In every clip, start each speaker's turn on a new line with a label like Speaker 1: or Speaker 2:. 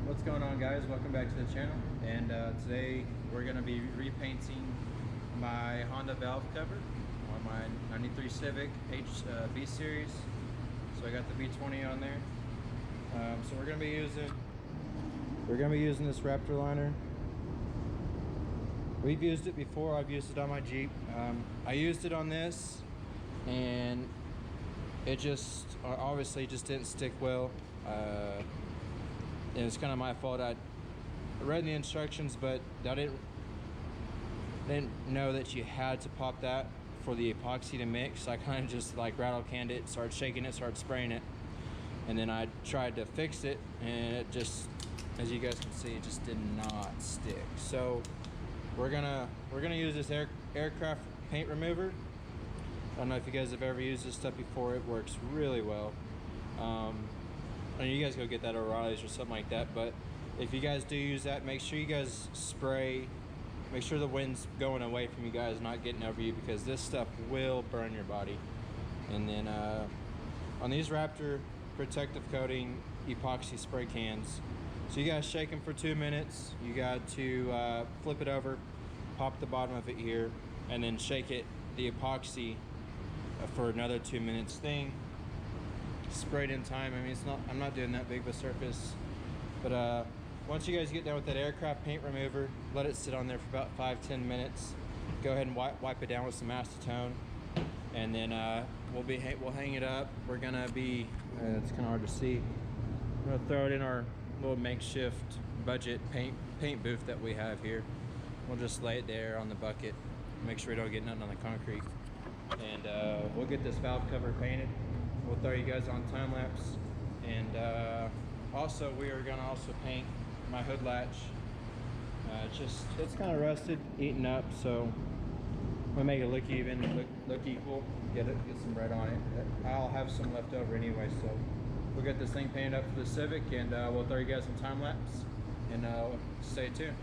Speaker 1: What's going on, guys? Welcome back to the channel. And today we're going to be repainting my Honda valve cover on my 93 Civic B series. So I got the B20 on there. So we're going to be using this Raptor liner. We've used it before. I've used it on my Jeep. I used it on this, and it just obviously just didn't stick well. And it's kind of my fault. I read the instructions, but I didn't know that you had to pop that for the epoxy to mix. I kind of just like rattle canned it, started shaking it, started spraying it, and then I tried to fix it, and it just, as you guys can see, it just did not stick. So we're gonna use this aircraft paint remover. I don't know if you guys have ever used this stuff before. It works really well. I mean, you guys go get that at O'Reilly's or something like that, but if you guys do use that, make sure you guys spray. Make sure the wind's going away from you guys, not getting over you, because this stuff will burn your body. And then on these Raptor protective coating epoxy spray cans, so you guys shake them for 2 minutes. You got to flip it over, pop the bottom of it here, and then shake it, the epoxy, for another 2 minutes. Sprayed in time. I mean, it's not, I'm not doing that big of a surface, but once you guys get done with that aircraft paint remover, let it sit on there for about 5-10 minutes. Go ahead and wipe it down with some acetone, and then we'll hang it up. We're gonna be it's kind of hard to see. I'm gonna throw it in our little makeshift budget paint booth that we have here. We'll just lay it there on the bucket, make sure we don't get nothing on the concrete, and we'll get this valve cover painted. We'll throw you guys on time lapse, and also we are gonna also paint my hood latch. It's kind of rusted, eaten up, so we'll make it look even, look equal. Get some red on it. I'll have some left over anyway, so we'll get this thing painted up for the Civic, and we'll throw you guys on time lapse, and stay tuned.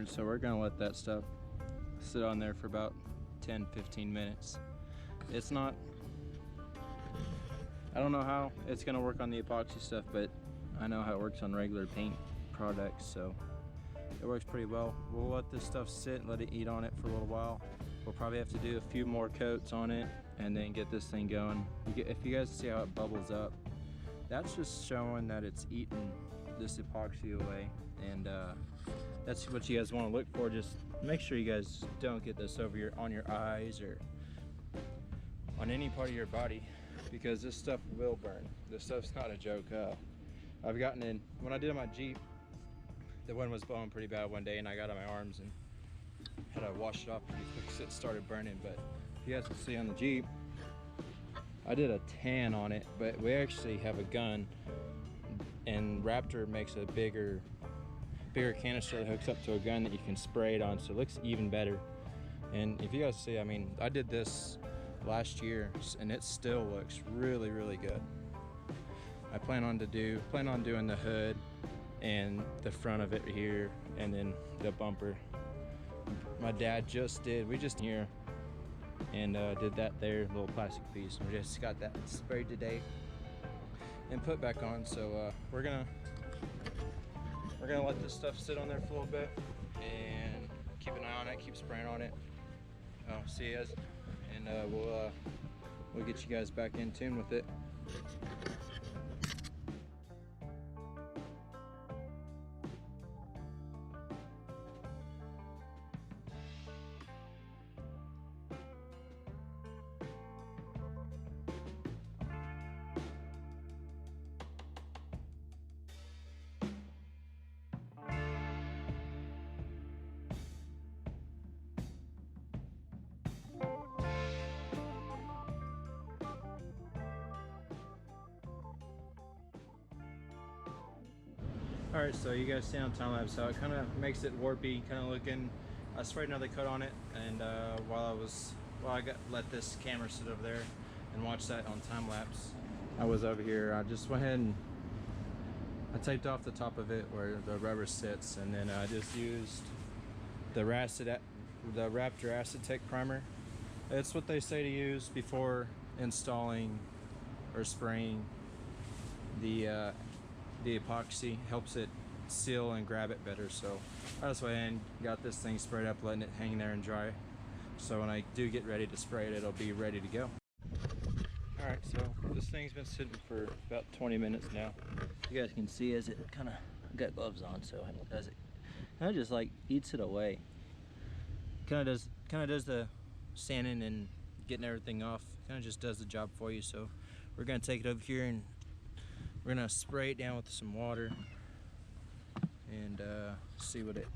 Speaker 1: So we're gonna let that stuff sit on there for about 10-15 minutes. It's not, I don't know how it's gonna work on the epoxy stuff, but I know how it works on regular paint products, so it works pretty well. We'll let this stuff sit and let it eat on it for a little while. We'll probably have to do a few more coats on it and then get this thing going. If you guys see how it bubbles up, that's just showing that it's eaten this epoxy away, and that's what you guys want to look for. Just make sure you guys don't get this over on your eyes or on any part of your body, because this stuff will burn. This stuff's not a joke. I've gotten in, when I did my Jeep, the wind was blowing pretty bad one day, and I got on my arms and had to wash it off pretty quick because it started burning. But you guys can see on the Jeep, I did a tan on it, but we actually have a gun, and Raptor makes a bigger canister that hooks up to a gun that you can spray it on, so it looks even better. And if you guys see, I mean, I did this last year and it still looks really, really good. I plan on doing the hood and the front of it here, and then the bumper. My dad we just here and did that there, little plastic piece. We just got that sprayed today and put back on. So we're gonna let this stuff sit on there for a little bit and keep an eye on it, keep spraying on it. See you guys, and we'll get you guys back in tune with it. Alright, so you guys see on time lapse how it kind of makes it warpy, kind of looking. I sprayed another coat on it, and while I let this camera sit over there and watch that on time lapse, I was over here. I just went ahead and I taped off the top of it where the rubber sits, and then I just used the Raptor Acid Tech primer. It's what they say to use before installing or spraying the epoxy. Helps it seal and grab it better. So I just went and got this thing sprayed up, letting it hang there and dry, so when I do get ready to spray it, it'll be ready to go. Alright, so this thing's been sitting for about 20 minutes now. You guys can see as it kind of, got gloves on, so as it kind of just like eats it away. Kind of does the sanding and getting everything off. Kind of just does the job for you. So we're gonna take it over here and we're gonna spray it down with some water and see what it.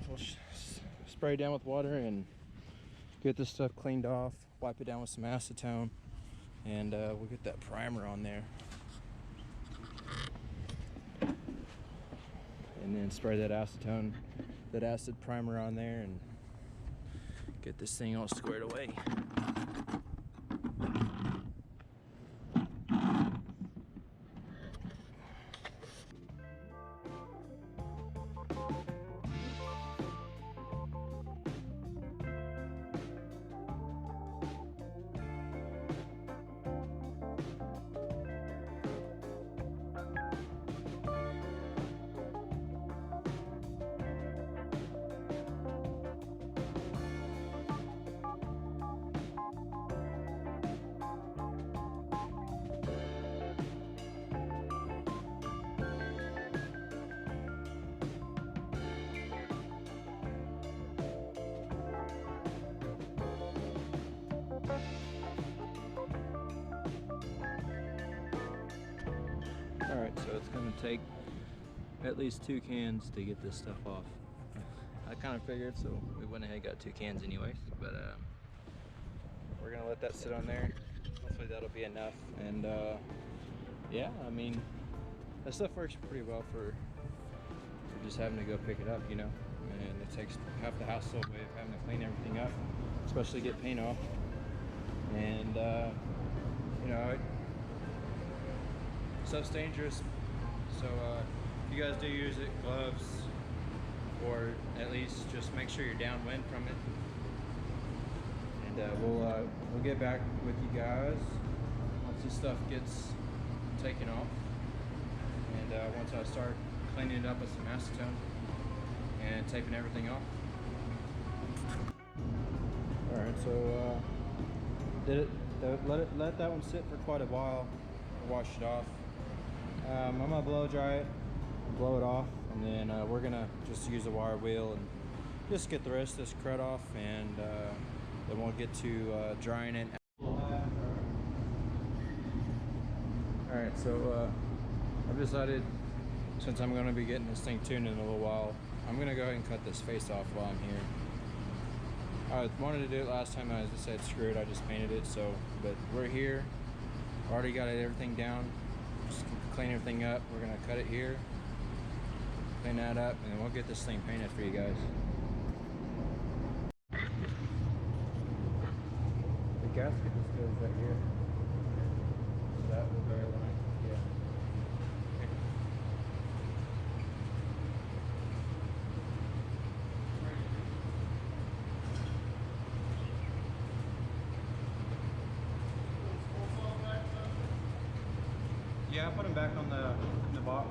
Speaker 1: We'll spray it down with water and get this stuff cleaned off. Wipe it down with some acetone, and we'll get that primer on there, and then spray that acetone, that acid primer on there, and get this thing all squared away. Alright, so it's going to take at least 2 cans to get this stuff off. I kind of figured, so we went ahead and got 2 cans anyways, but we're going to let that sit on there. Hopefully that'll be enough, and yeah, I mean, that stuff works pretty well for just having to go pick it up, you know, and it takes half the hassle away of having to clean everything up, especially get paint off, and you know, stuff's dangerous, so if you guys do use it, gloves, or at least just make sure you're downwind from it. And we'll get back with you guys once this stuff gets taken off, and once I start cleaning it up with some acetone and taping everything off. All right, so let that one sit for quite a while. Wash it off. I'm gonna blow dry it, blow it off, and then we're gonna just use a wire wheel and just get the rest of this crud off, and then we'll get to drying it. Alright, so I've decided, since I'm gonna be getting this thing tuned in a little while, I'm gonna go ahead and cut this face off while I'm here. I wanted to do it last time, I just said screw it, I just painted it, so, but we're here, already got everything down. Just clean everything up. We're gonna cut it here, clean that up, and then we'll get this thing painted for you guys. The gasket just goes right here. So that will be aligned. Yeah. Yeah, I put them back on in the box.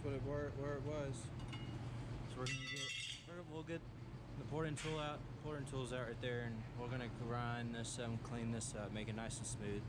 Speaker 1: what it where it was. So we'll get the porting tool out. Porting tool's out right there, and we're gonna grind this, clean this up, make it nice and smooth.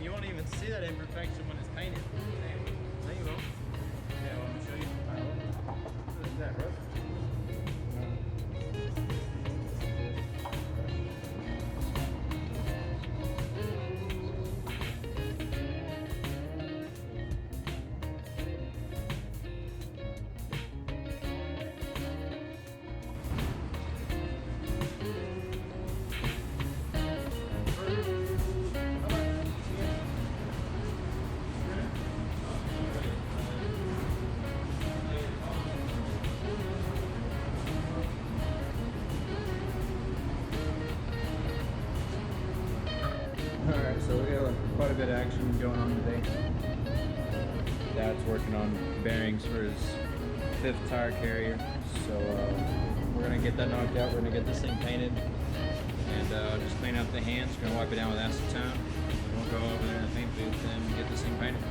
Speaker 1: You won't even see that imperfection when it's painted. There you go. Yeah, I want to show you. What is that, bro? Alright, so we got quite a bit of action going on today. Dad's working on bearings for his 5th tire carrier. So we're going to get that knocked out. We're going to get this thing painted and just clean up the hands. We're going to wipe it down with acetone. We'll go over there in the paint booth and get this thing painted.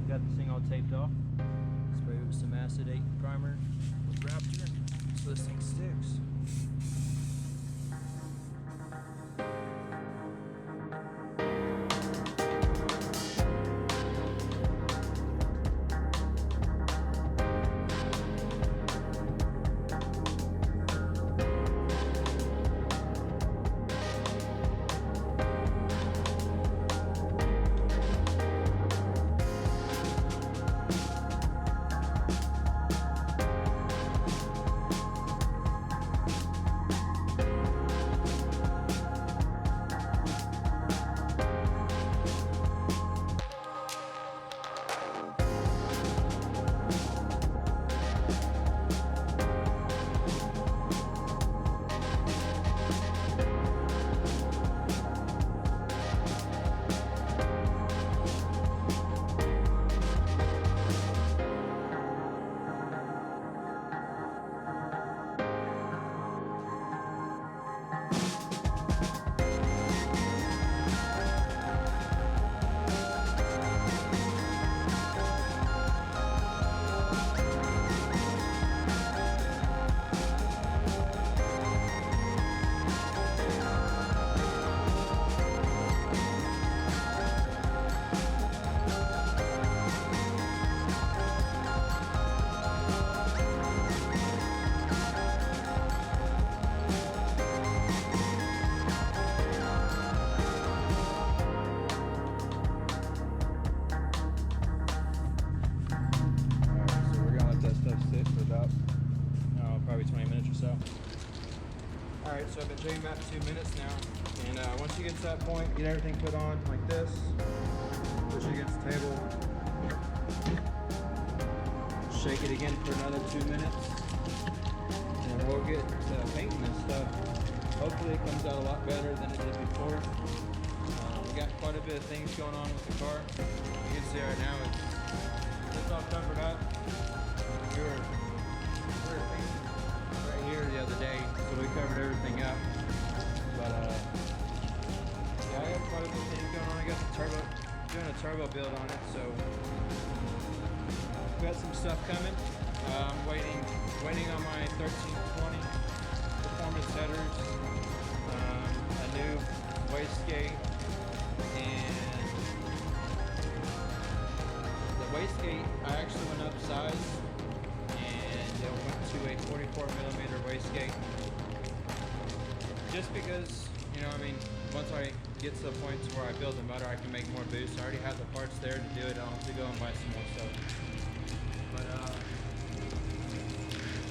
Speaker 1: Got this thing all taped off. Spray it with some acetate primer with Raptor so this thing sticks. show you about 2 minutes now. And once you get to that point, get everything put on like this. Push it against the table. Shake it again for another 2 minutes. And we'll get painting this stuff. Hopefully it comes out a lot better than it did before. We got quite a bit of things going on with the car. You can see right now it's all covered up. We were painting right here the other day, so we covered everything up. But yeah, I got quite a bit of things going on. I got the doing a turbo build on it, so got some stuff coming. I'm waiting on my 1320 performance headers, a new wastegate, and the wastegate I actually went up size and it went to a 44mm wastegate. Just because, you know, I mean, once I get to the point to where I build the motor, I can make more boost. I already have the parts there to do it. I don't have to go and buy some more stuff. But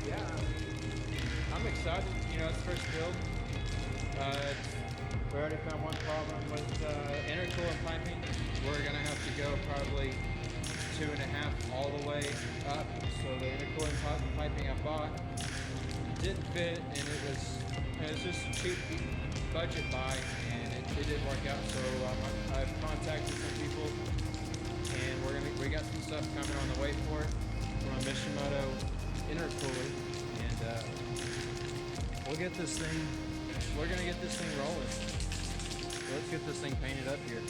Speaker 1: yeah, I'm excited. You know, it's first build. We already found one problem with intercoolant piping. We're gonna have to go probably 2.5 all the way up. So the intercoolant piping I bought didn't fit, and it was just a cheap budget buy, and it didn't work out. So I've contacted some people, and we got some stuff coming on the way for it from a Mishimoto intercooler, and we'll get this thing. We're gonna get this thing rolling. So let's get this thing painted up here.